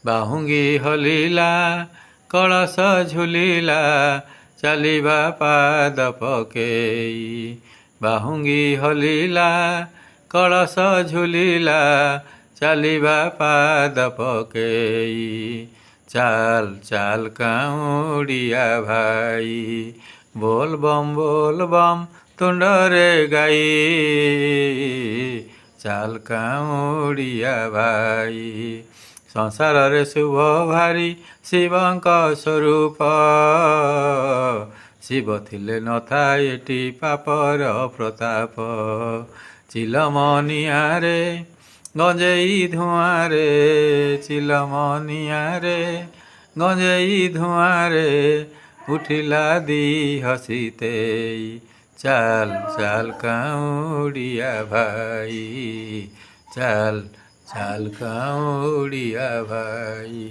ବାହୁଙ୍ଗି ହଲିଲା କଳସ ଝୁଲିଲା ଚାଲିବା ପାଦ ପକେଇ। ବାହୁଙ୍ଗି ହଲିଲା କଳସ ଝୁଲିଲା ଚାଲିବା ପାଦ ପକେଇ। ଚାଲ ଚାଲ କାଉଁଡ଼ିଆ ଭାଇ ବୋଲ ବମ୍ ତୁଣ୍ଡରେ ଗାଇ। ଚାଲ କାଉଁଡ଼ିଆ ଭାଇ ସଂସାରରେ ଶୁଭ ଭାରି ଶିବଙ୍କ ସ୍ୱରୂପ। ଶିବ ଥିଲେ ନଥାଏ ଏଠି ପାପର ପ୍ରତାପ। ଚିଲମ ନିଆଁରେ ଗଞ୍ଜେଇ ଧୂଆଁରେ ଚିଲମ ନିଆଁରେ ଗଞ୍ଜେଇ ଧୂଆଁରେ ଉଠିଲା ଦି ହସିତେଇ। ଚାଲ ଚାଲ କାଉଁଡ଼ିଆ ଭାଇ ଚାଲ ଚାଲ କାଉଁଡ଼ିଆ ଭାଇ।